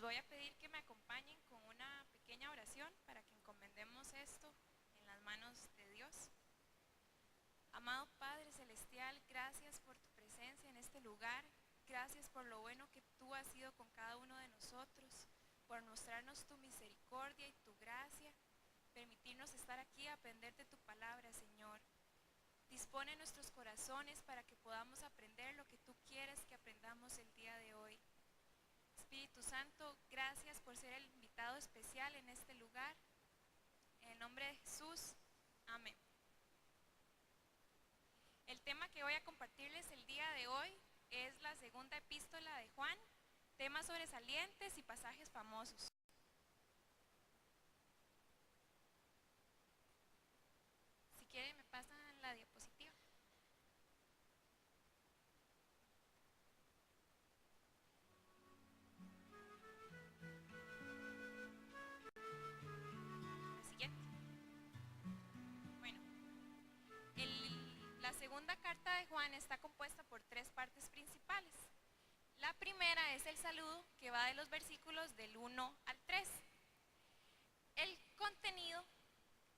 voy a pedir que me acompañen con una pequeña oración para que encomendemos esto en las manos de Dios. Amado Padre Celestial, gracias por tu presencia en este lugar. Gracias por lo bueno que tú has sido con cada uno de nosotros, por mostrarnos tu misericordia y tu gracia, permitirnos estar aquí a aprender de tu palabra, Señor. Dispone nuestros corazones para que podamos aprender lo que tú quieres que aprendamos el día de hoy. Espíritu Santo, gracias por ser el invitado especial en este lugar. En el nombre de Jesús, amén. El tema que voy a compartirles el día de hoy es la segunda epístola de Juan, temas sobresalientes y pasajes famosos. Si quieren me pasan la diapositiva. La siguiente. Bueno, la segunda carta de Juan está compuesta por tres partes principales. La primera es el saludo, que va de los versículos del 1 al 3. El contenido,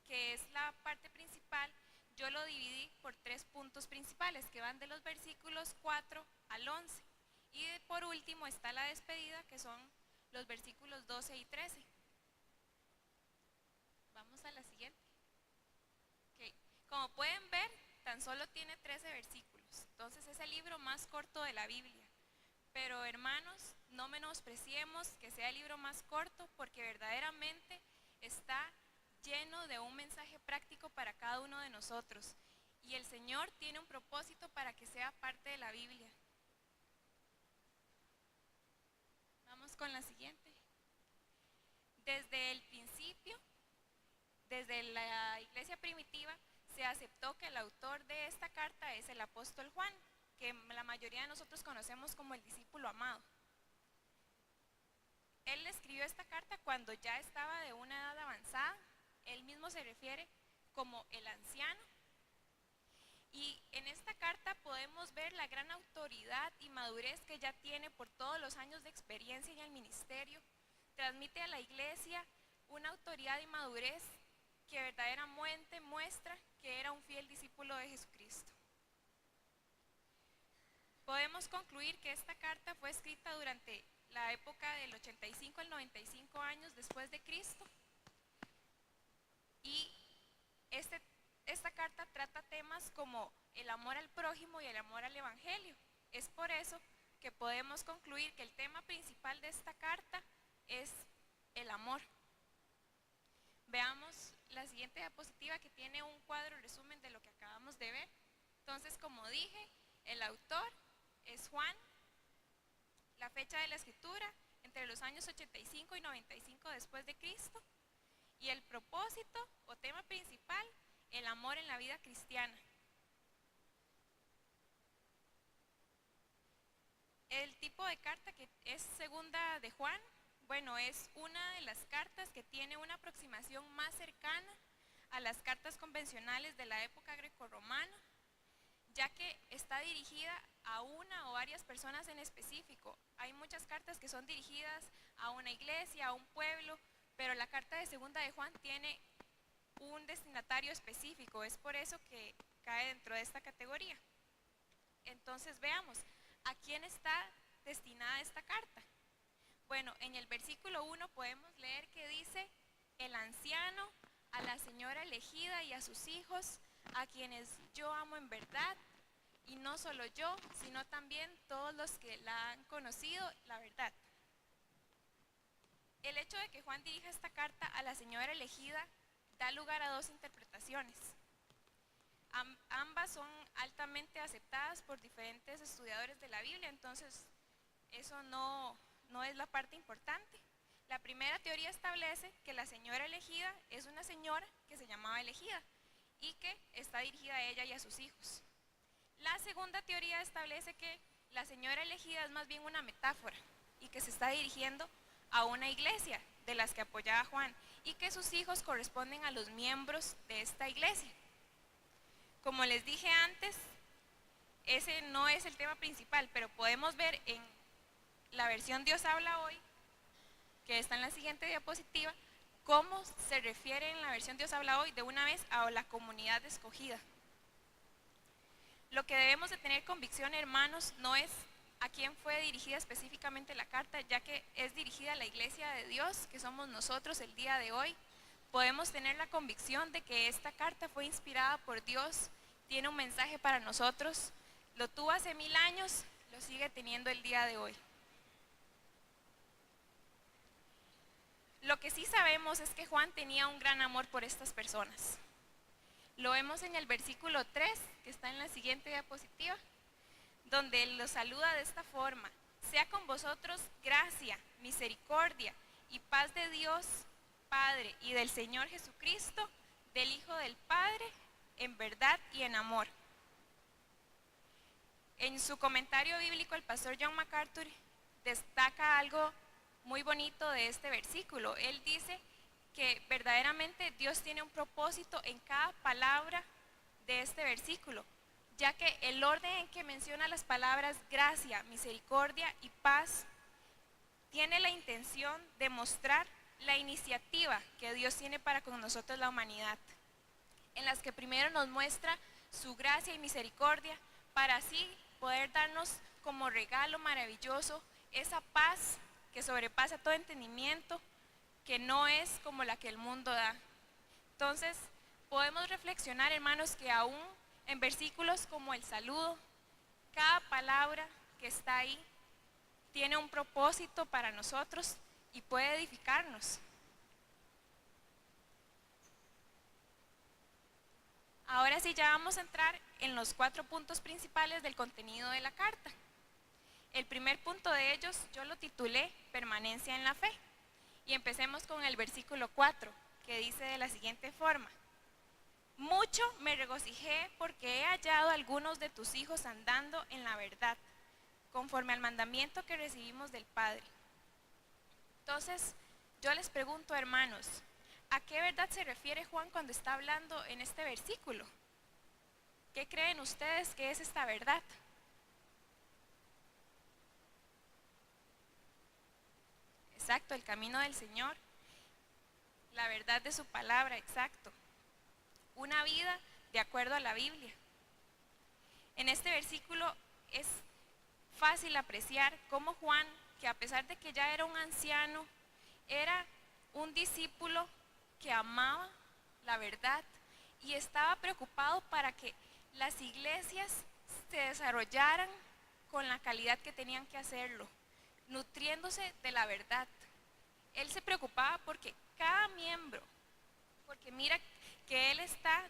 que es la parte principal, yo lo dividí por tres puntos principales, que van de los versículos 4 al 11. Y por último está la despedida, que son los versículos 12 y 13. Vamos a la siguiente. Okay. Como pueden ver, tan solo tiene 13 versículos. Entonces es el libro más corto de la Biblia. Pero hermanos, no menospreciemos que sea el libro más corto, porque verdaderamente está lleno de un mensaje práctico para cada uno de nosotros. Y el Señor tiene un propósito para que sea parte de la Biblia. Vamos con la siguiente. Desde el principio, desde la iglesia primitiva, se aceptó que el autor de esta carta es el apóstol Juan, que la mayoría de nosotros conocemos como el discípulo amado. Él escribió esta carta cuando ya estaba de una edad avanzada. Él mismo se refiere como el anciano. Y en esta carta podemos ver la gran autoridad y madurez que ya tiene por todos los años de experiencia en el ministerio. Transmite a la iglesia una autoridad y madurez que verdaderamente muestra que era un fiel discípulo de Jesucristo. Podemos concluir que esta carta fue escrita durante la época del 85 al 95 años después de Cristo. Y esta carta trata temas como el amor al prójimo y el amor al evangelio. Es por eso que podemos concluir que el tema principal de esta carta es el amor. Veamos la siguiente diapositiva, que tiene un cuadro resumen de lo que acabamos de ver. Entonces, como dije, el autor es Juan. La fecha de la escritura, entre los años 85 y 95 después de Cristo. Y el propósito o tema principal, el amor en la vida cristiana. El tipo de carta que es segunda de Juan, bueno, es una de las cartas que tiene una aproximación más cercana a las cartas convencionales de la época grecorromana, ya que está dirigida a una o varias personas en específico. Hay muchas cartas que son dirigidas a una iglesia, a un pueblo, pero la carta de segunda de Juan tiene un destinatario específico. Es por eso que cae dentro de esta categoría. Entonces veamos, ¿a quién está destinada esta carta? Bueno, en el versículo 1 podemos leer que dice: el anciano, a la señora elegida y a sus hijos, a quienes yo amo en verdad, y no solo yo, sino también todos los que la han conocido, la verdad. El hecho de que Juan dirija esta carta a la señora elegida da lugar a dos interpretaciones. Ambas son altamente aceptadas por diferentes estudiadores de la Biblia, entonces eso no es la parte importante. La primera teoría establece que la señora elegida es una señora que se llamaba elegida y que está dirigida a ella y a sus hijos. La segunda teoría establece que la señora elegida es más bien una metáfora y que se está dirigiendo a una iglesia de las que apoyaba Juan y que sus hijos corresponden a los miembros de esta iglesia. Como les dije antes, ese no es el tema principal, pero podemos ver en la versión Dios habla hoy que está en la siguiente diapositiva, cómo se refiere en la versión Dios habla hoy de una vez a la comunidad escogida. Lo que debemos de tener convicción, hermanos, no es a quién fue dirigida específicamente la carta, ya que es dirigida a la iglesia de Dios, que somos nosotros el día de hoy. Podemos tener la convicción de que esta carta fue inspirada por Dios, tiene un mensaje para nosotros, lo tuvo hace 1000 años, lo sigue teniendo el día de hoy. Lo que sí sabemos es que Juan tenía un gran amor por estas personas. Lo vemos en el versículo 3, que está en la siguiente diapositiva, donde él los saluda de esta forma: sea con vosotros gracia, misericordia y paz de Dios Padre y del Señor Jesucristo, del Hijo del Padre, en verdad y en amor. En su comentario bíblico, el pastor John MacArthur destaca algo muy bonito de este versículo. Él dice que verdaderamente Dios tiene un propósito en cada palabra de este versículo, ya que el orden en que menciona las palabras gracia, misericordia y paz tiene la intención de mostrar la iniciativa que Dios tiene para con nosotros, la humanidad, en las que primero nos muestra su gracia y misericordia para así poder darnos como regalo maravilloso esa paz que sobrepasa todo entendimiento, que no es como la que el mundo da. Entonces, podemos reflexionar, hermanos, que aún en versículos como el saludo, cada palabra que está ahí tiene un propósito para nosotros y puede edificarnos. Ahora sí, ya vamos a entrar en los 4 puntos principales del contenido de la carta. El primer punto de ellos yo lo titulé permanencia en la fe. Y empecemos con el versículo 4, que dice de la siguiente forma: mucho me regocijé porque he hallado a algunos de tus hijos andando en la verdad, conforme al mandamiento que recibimos del Padre. Entonces, yo les pregunto, hermanos, ¿a qué verdad se refiere Juan cuando está hablando en este versículo? ¿Qué creen ustedes que es esta verdad? Exacto, el camino del Señor, la verdad de su palabra, exacto. Una vida de acuerdo a la Biblia. En este versículo es fácil apreciar cómo Juan, que a pesar de que ya era un anciano, era un discípulo que amaba la verdad y estaba preocupado para que las iglesias se desarrollaran con la calidad que tenían que hacerlo, nutriéndose de la verdad. Él se preocupaba porque cada miembro, porque mira que él está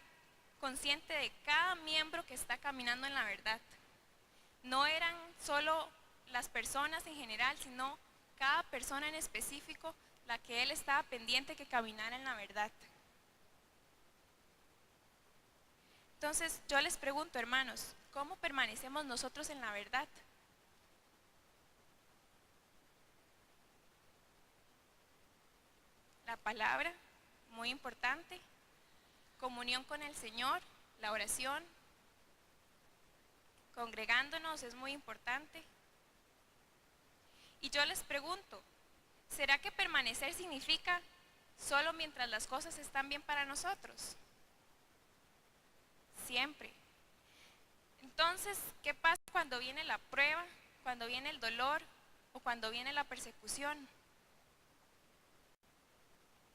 consciente de cada miembro que está caminando en la verdad. No eran solo las personas en general, sino cada persona en específico la que él estaba pendiente que caminara en la verdad. Entonces yo les pregunto, hermanos, ¿cómo permanecemos nosotros en la verdad? La palabra, muy importante, comunión con el Señor, la oración, congregándonos es muy importante. Y yo les pregunto, ¿será que permanecer significa solo mientras las cosas están bien para nosotros? Siempre. Entonces, ¿qué pasa cuando viene la prueba, cuando viene el dolor o cuando viene la persecución?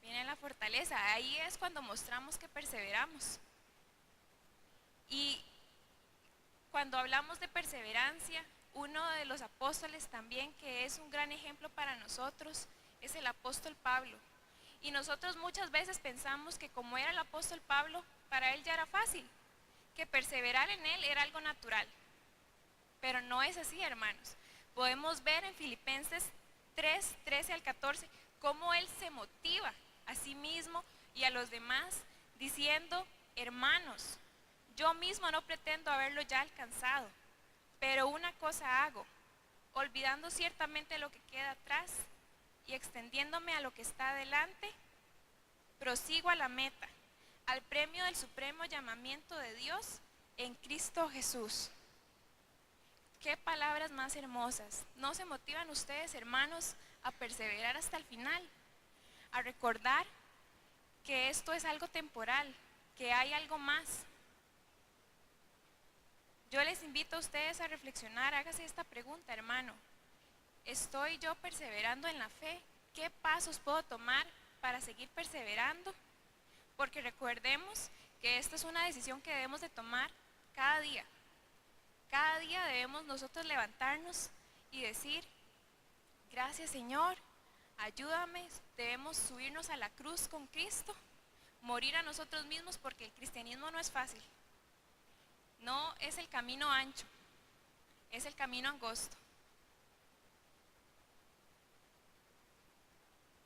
Viene la fortaleza. Ahí es cuando mostramos que perseveramos. Y cuando hablamos de perseverancia, uno de los apóstoles también que es un gran ejemplo para nosotros es el apóstol Pablo. Y nosotros muchas veces pensamos que como era el apóstol Pablo, para él ya era fácil, que perseverar en él era algo natural. Pero no es así, hermanos. Podemos ver en Filipenses 3, 13 al 14, cómo él se motiva a sí mismo y a los demás, diciendo: hermanos, yo mismo no pretendo haberlo ya alcanzado, pero una cosa hago, olvidando ciertamente lo que queda atrás y extendiéndome a lo que está adelante, prosigo a la meta, al premio del supremo llamamiento de Dios en Cristo Jesús. Qué palabras más hermosas. ¿No se motivan ustedes, hermanos, a perseverar hasta el final, a recordar que esto es algo temporal, que hay algo más. Yo les invito a ustedes a reflexionar, hágase esta pregunta, hermano. ¿Estoy yo perseverando en la fe? ¿Qué pasos puedo tomar para seguir perseverando? Porque recordemos que esta es una decisión que debemos de tomar cada día. Cada día debemos nosotros levantarnos y decir, gracias Señor, ayúdame, debemos subirnos a la cruz con Cristo, morir a nosotros mismos porque el cristianismo no es fácil. No es el camino ancho, es el camino angosto.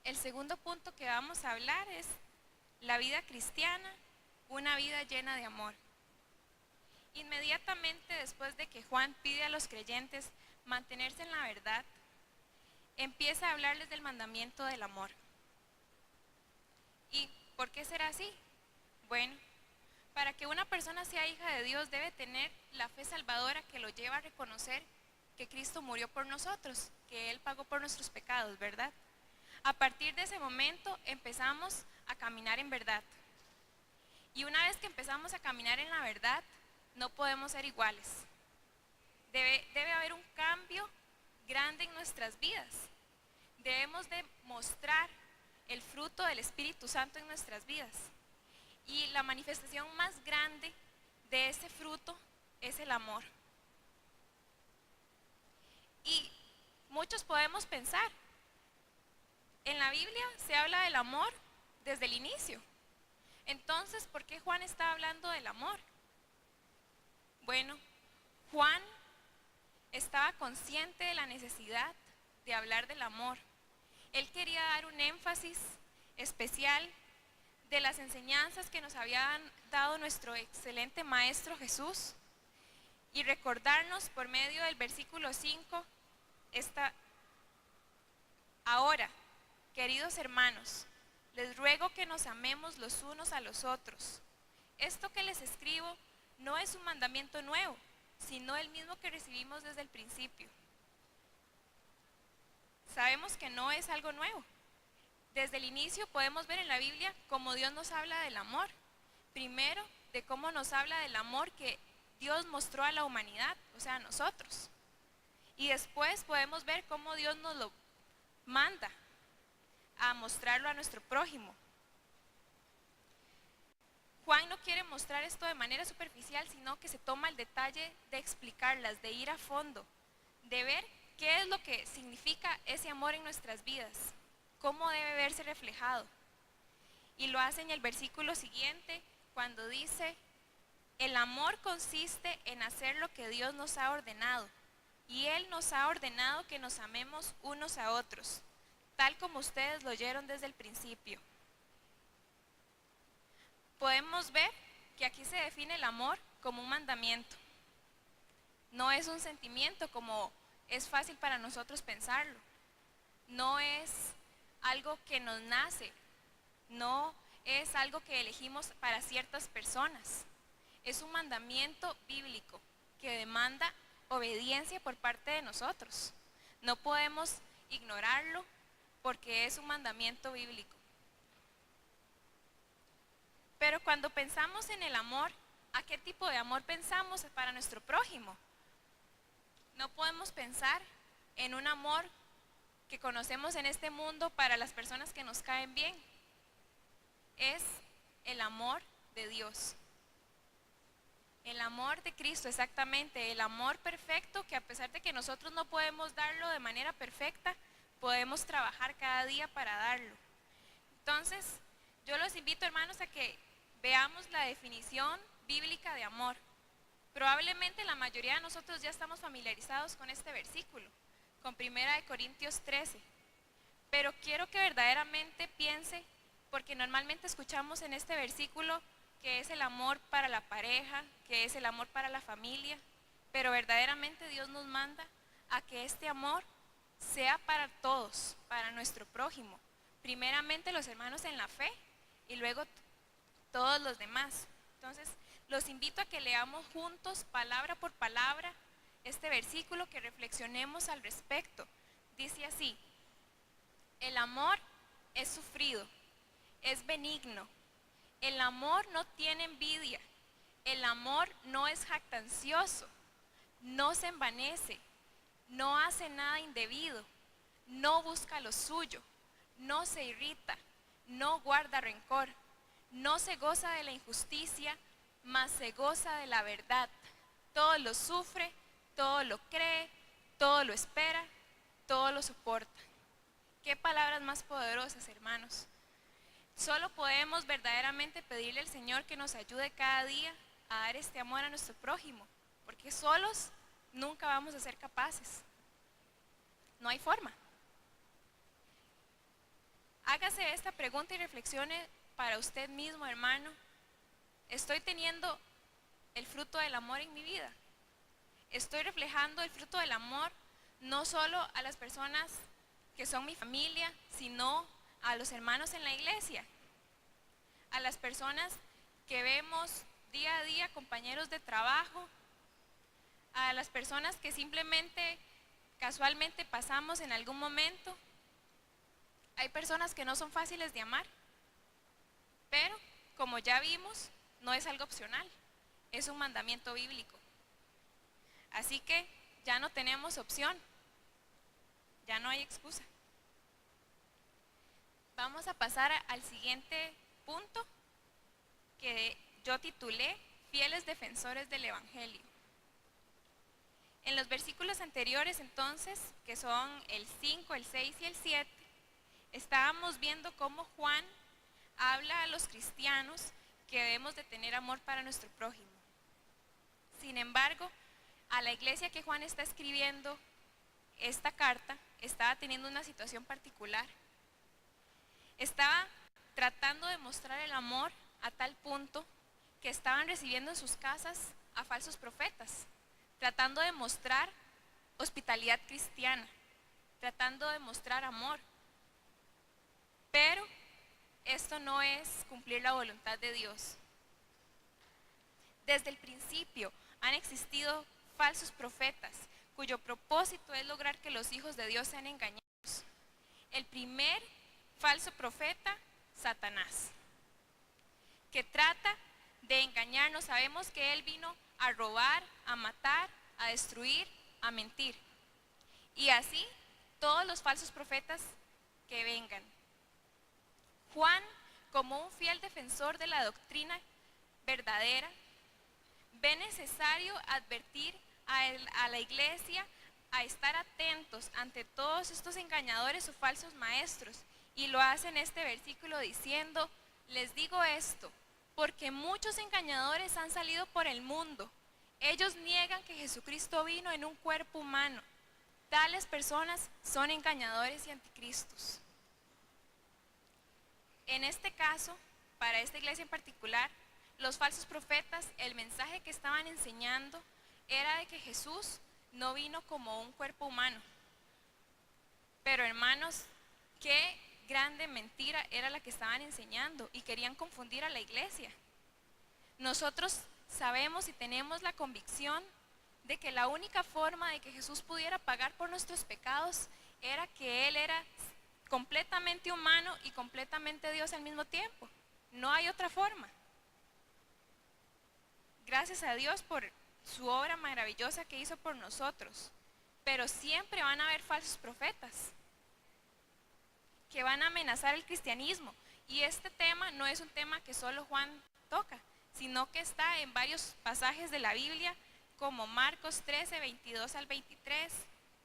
El segundo punto que vamos a hablar es la vida cristiana, una vida llena de amor. Inmediatamente después de que Juan pide a los creyentes mantenerse en la verdad, empieza a hablarles del mandamiento del amor. ¿Y por qué será así? Bueno, para que una persona sea hija de Dios debe tener la fe salvadora que lo lleva a reconocer que Cristo murió por nosotros, que Él pagó por nuestros pecados, ¿verdad? A partir de ese momento empezamos a caminar en verdad. Y una vez que empezamos a caminar en la verdad, no podemos ser iguales. Debe haber un cambio grande en nuestras vidas. Debemos de mostrar el fruto del Espíritu Santo en nuestras vidas. Y la manifestación más grande de ese fruto es el amor. Y muchos podemos pensar, en la Biblia se habla del amor desde el inicio. Entonces, ¿por qué Juan está hablando del amor? Bueno, Juan estaba consciente de la necesidad de hablar del amor. Él quería dar un énfasis especial de las enseñanzas que nos había dado nuestro excelente Maestro Jesús y recordarnos por medio del versículo 5, ahora, queridos hermanos, les ruego que nos amemos los unos a los otros. Esto que les escribo no es un mandamiento nuevo, sino el mismo que recibimos desde el principio. Sabemos que no es algo nuevo. Desde el inicio podemos ver en la Biblia cómo Dios nos habla del amor. Primero, de cómo nos habla del amor que Dios mostró a la humanidad, o sea, a nosotros. Y después podemos ver cómo Dios nos lo manda a mostrarlo a nuestro prójimo. Juan no quiere mostrar esto de manera superficial, sino que se toma el detalle de explicarlas, de ir a fondo, de ver qué es lo que significa ese amor en nuestras vidas, cómo debe verse reflejado. Y lo hace en el versículo siguiente, cuando dice, el amor consiste en hacer lo que Dios nos ha ordenado, y Él nos ha ordenado que nos amemos unos a otros, tal como ustedes lo oyeron desde el principio. Podemos ver que aquí se define el amor como un mandamiento. No es un sentimiento como es fácil para nosotros pensarlo. No es algo que nos nace. No es algo que elegimos para ciertas personas. Es un mandamiento bíblico que demanda obediencia por parte de nosotros. No podemos ignorarlo porque es un mandamiento bíblico. Pero cuando pensamos en el amor, ¿a qué tipo de amor pensamos para nuestro prójimo? No podemos pensar en un amor que conocemos en este mundo para las personas que nos caen bien. Es el amor de Dios. El amor de Cristo, exactamente, el amor perfecto que a pesar de que nosotros no podemos darlo de manera perfecta, podemos trabajar cada día para darlo. Entonces, yo los invito, hermanos, a que veamos la definición bíblica de amor. Probablemente la mayoría de nosotros ya estamos familiarizados con este versículo, con 1 Corintios 13, pero quiero que verdaderamente piense, porque normalmente escuchamos en este versículo que es el amor para la pareja, que es el amor para la familia, pero verdaderamente Dios nos manda a que este amor sea para todos, para nuestro prójimo, primeramente los hermanos en la fe y luego todos los demás. Entonces, los invito a que leamos juntos, palabra por palabra, este versículo, que reflexionemos al respecto. Dice así: El amor es sufrido, es benigno. El amor no tiene envidia. El amor no es jactancioso, no se envanece, no hace nada indebido, no busca lo suyo, no se irrita, no guarda rencor, no se goza de la injusticia, mas se goza de la verdad. Todo lo sufre, todo lo cree, todo lo espera, todo lo soporta. Qué palabras más poderosas, hermanos. Solo podemos verdaderamente pedirle al Señor que nos ayude cada día a dar este amor a nuestro prójimo, porque solos nunca vamos a ser capaces. No hay forma. Hágase esta pregunta y reflexione para usted mismo, hermano. ¿Estoy teniendo el fruto del amor en mi vida? ¿Estoy reflejando el fruto del amor no solo a las personas que son mi familia, sino a los hermanos en la iglesia? A las personas que vemos día a día, compañeros de trabajo, a las personas que simplemente casualmente pasamos en algún momento. Hay personas que no son fáciles de amar, pero como ya vimos, no es algo opcional, es un mandamiento bíblico. Así que ya no tenemos opción, ya no hay excusa. Vamos a pasar al siguiente punto que yo titulé Fieles defensores del Evangelio. En los versículos anteriores entonces, que son el 5, el 6 y el 7, estábamos viendo cómo Juan habla a los cristianos que debemos de tener amor para nuestro prójimo. Sin embargo, a la iglesia que Juan está escribiendo esta carta, estaba teniendo una situación particular. Estaba tratando de mostrar el amor a tal punto que estaban recibiendo en sus casas a falsos profetas, tratando de mostrar hospitalidad cristiana, tratando de mostrar amor. Pero esto no es cumplir la voluntad de Dios. Desde el principio han existido falsos profetas cuyo propósito es lograr que los hijos de Dios sean engañados. El primer falso profeta, Satanás, que trata de engañarnos. Sabemos que él vino a robar, a matar, a destruir, a mentir. Y así todos los falsos profetas que vengan. Juan, como un fiel defensor de la doctrina verdadera, ve necesario advertir a la iglesia a estar atentos ante todos estos engañadores o falsos maestros. Y lo hace en este versículo diciendo: les digo esto, porque muchos engañadores han salido por el mundo. Ellos niegan que Jesucristo vino en un cuerpo humano. Tales personas son engañadores y anticristos. En este caso, para esta iglesia en particular, los falsos profetas, el mensaje que estaban enseñando era de que Jesús no vino como un cuerpo humano. Pero hermanos, qué grande mentira era la que estaban enseñando y querían confundir a la iglesia. Nosotros sabemos y tenemos la convicción de que la única forma de que Jesús pudiera pagar por nuestros pecados era que Él era completamente humano y completamente Dios al mismo tiempo. No hay otra forma. Gracias a Dios por su obra maravillosa que hizo por nosotros, pero siempre van a haber falsos profetas que van a amenazar el cristianismo. Y este tema no es un tema que solo Juan toca, sino que está en varios pasajes de la Biblia, como Marcos 13, 22 al 23,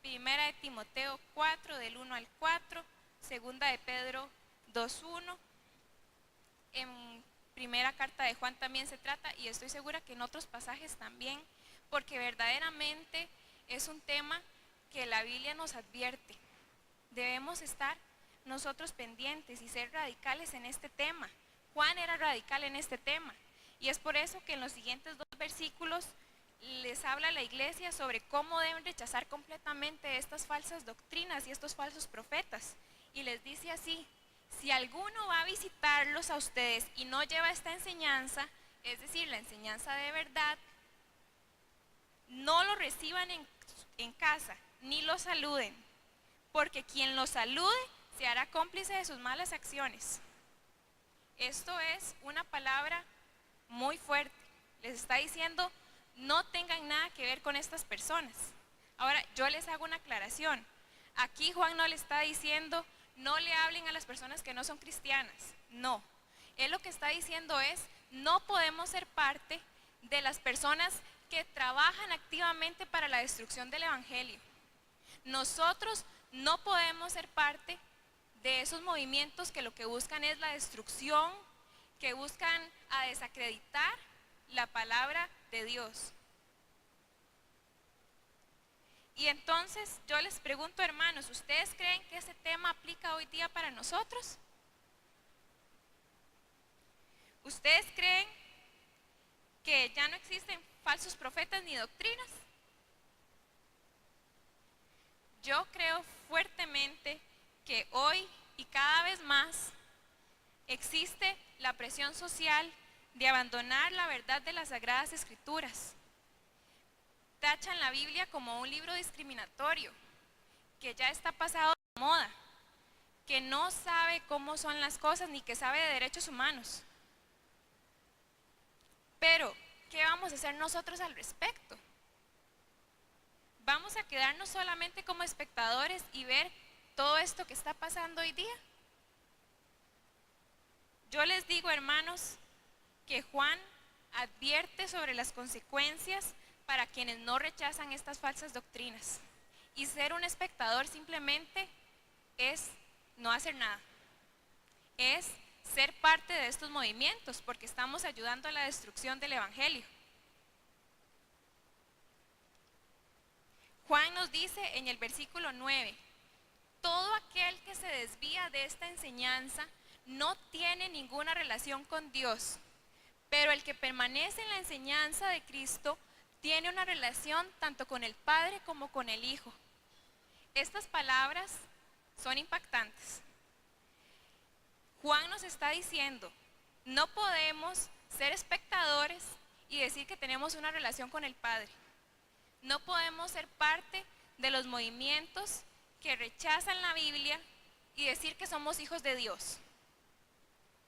Primera de Timoteo 4, del 1 al 4, Segunda de Pedro 2:1. En primera carta de Juan también se trata, y estoy segura que en otros pasajes también, porque verdaderamente es un tema que la Biblia nos advierte. Debemos estar nosotros pendientes y ser radicales en este tema. Juan era radical en este tema, y es por eso que en los siguientes 2 versículos les habla a la iglesia sobre cómo deben rechazar completamente estas falsas doctrinas y estos falsos profetas. Y les dice así: si alguno va a visitarlos a ustedes y no lleva esta enseñanza, es decir, la enseñanza de verdad, no lo reciban en casa, ni lo saluden, porque quien lo salude se hará cómplice de sus malas acciones. Esto es una palabra muy fuerte. Les está diciendo, no tengan nada que ver con estas personas. Ahora, yo les hago una aclaración. Aquí Juan no le está diciendo, no le hablen a las personas que no son cristianas. No. Él lo que está diciendo es, no podemos ser parte de las personas que trabajan activamente para la destrucción del evangelio. Nosotros no podemos ser parte de esos movimientos que lo que buscan es la destrucción, que buscan a desacreditar la palabra de Dios. Y entonces yo les pregunto, hermanos, ¿ustedes creen que ese tema aplica hoy día para nosotros? ¿Ustedes creen que ya no existen falsos profetas ni doctrinas? Yo creo fuertemente que hoy y cada vez más existe la presión social de abandonar la verdad de las Sagradas Escrituras. Tachan la Biblia como un libro discriminatorio, que ya está pasado de moda, que no sabe cómo son las cosas ni que sabe de derechos humanos. Pero, ¿qué vamos a hacer nosotros al respecto? ¿Vamos a quedarnos solamente como espectadores y ver todo esto que está pasando hoy día? Yo les digo, hermanos, que Juan advierte sobre las consecuencias para quienes no rechazan estas falsas doctrinas. Y ser un espectador simplemente es no hacer nada. Es ser parte de estos movimientos, porque estamos ayudando a la destrucción del evangelio. Juan nos dice en el versículo 9, todo aquel que se desvía de esta enseñanza no tiene ninguna relación con Dios, pero el que permanece en la enseñanza de Cristo tiene una relación tanto con el Padre como con el Hijo. Estas palabras son impactantes. Juan nos está diciendo, no podemos ser espectadores y decir que tenemos una relación con el Padre. No podemos ser parte de los movimientos que rechazan la Biblia y decir que somos hijos de Dios.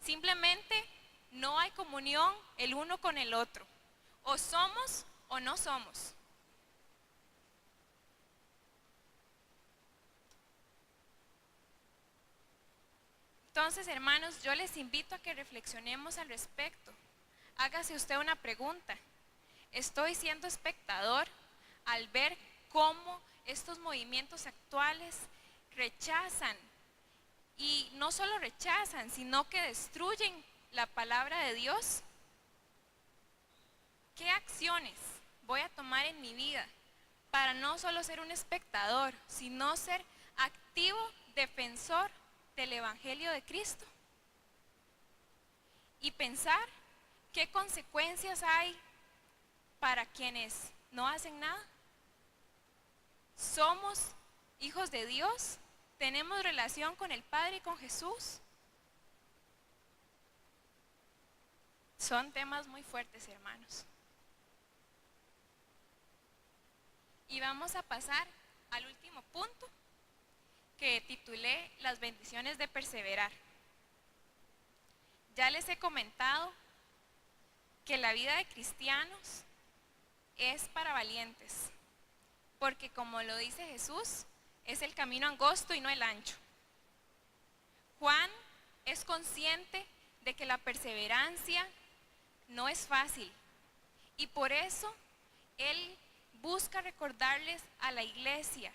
Simplemente no hay comunión el uno con el otro. O somos o no somos. Entonces, hermanos, yo les invito a que reflexionemos al respecto. Hágase usted una pregunta. ¿Estoy siendo espectador al ver cómo estos movimientos actuales rechazan? Y no solo rechazan, sino que destruyen la palabra de Dios. ¿Qué acciones voy a tomar en mi vida para no solo ser un espectador, sino ser activo defensor del Evangelio de Cristo? Y pensar qué consecuencias hay para quienes no hacen nada. ¿Somos hijos de Dios? ¿Tenemos relación con el Padre y con Jesús? Son temas muy fuertes, hermanos. Y vamos a pasar al último punto que titulé las bendiciones de perseverar. Ya les he comentado que la vida de cristianos es para valientes, porque como lo dice Jesús, es el camino angosto y no el ancho. Juan es consciente de que la perseverancia no es fácil y por eso él busca recordarles a la iglesia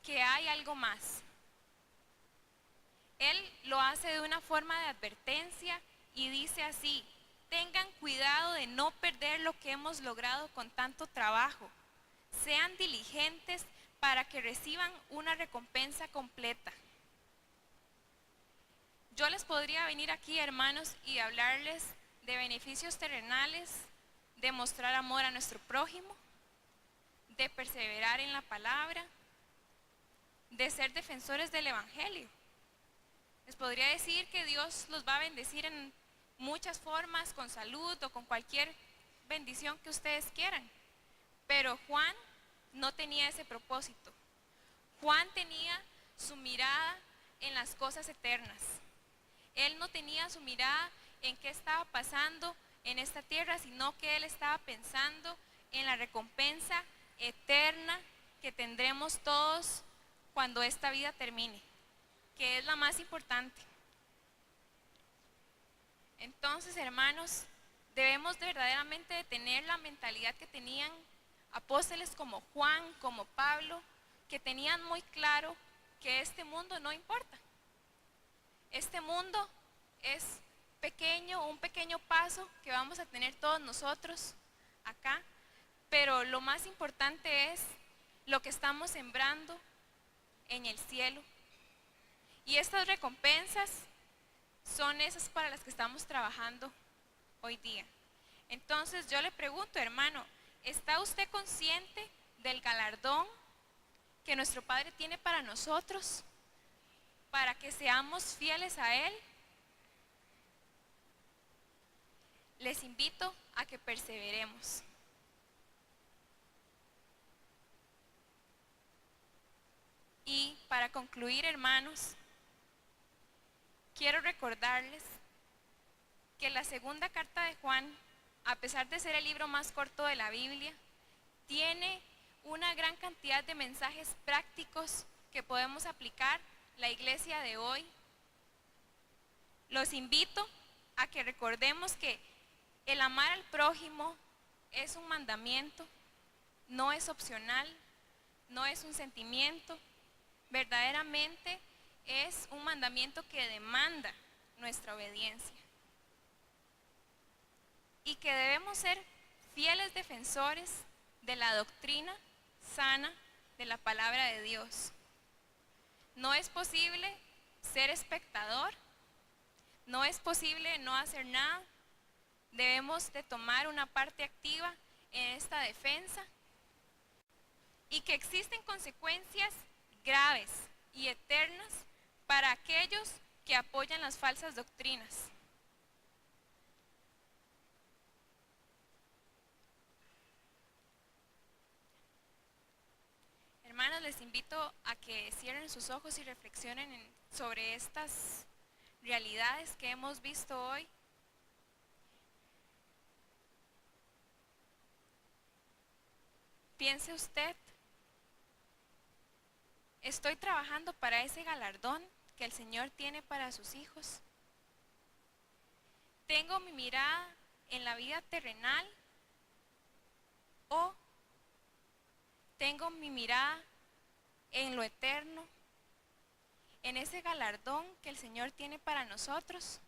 que hay algo más. Él lo hace de una forma de advertencia y dice así: tengan cuidado de no perder lo que hemos logrado con tanto trabajo. Sean diligentes para que reciban una recompensa completa. Yo les podría venir aquí, hermanos, y hablarles de beneficios terrenales, de mostrar amor a nuestro prójimo, de perseverar en la palabra, de ser defensores del evangelio. Les podría decir que Dios los va a bendecir en muchas formas, con salud o con cualquier bendición que ustedes quieran. Pero Juan no tenía ese propósito. Juan tenía su mirada en las cosas eternas. Él no tenía su mirada en qué estaba pasando en esta tierra, sino que él estaba pensando en la recompensa eterna que tendremos todos cuando esta vida termine, que es la más importante. Entonces, hermanos, debemos verdaderamente de tener la mentalidad que tenían apóstoles como Juan, como Pablo, que tenían muy claro que este mundo no importa. Este mundo es pequeño, un pequeño paso que vamos a tener todos nosotros acá, pero lo más importante es lo que estamos sembrando en el cielo. Y estas recompensas son esas para las que estamos trabajando hoy día. Entonces yo le pregunto, hermano, ¿está usted consciente del galardón que nuestro Padre tiene para nosotros, para que seamos fieles a Él? Les invito a que perseveremos. Y para concluir, hermanos, quiero recordarles que la segunda carta de Juan, a pesar de ser el libro más corto de la Biblia, tiene una gran cantidad de mensajes prácticos que podemos aplicar la iglesia de hoy. Los invito a que recordemos que el amar al prójimo es un mandamiento, no es opcional, no es un sentimiento, verdaderamente es un mandamiento que demanda nuestra obediencia. Y que debemos ser fieles defensores de la doctrina sana de la palabra de Dios. No es posible ser espectador, no es posible no hacer nada. Debemos de tomar una parte activa en esta defensa y que existen consecuencias graves y eternas para aquellos que apoyan las falsas doctrinas. Hermanos, les invito a que cierren sus ojos y reflexionen sobre estas realidades que hemos visto hoy. Piense usted, ¿estoy trabajando para ese galardón que el Señor tiene para sus hijos? ¿Tengo mi mirada en la vida terrenal o tengo mi mirada en lo eterno, en ese galardón que el Señor tiene para nosotros?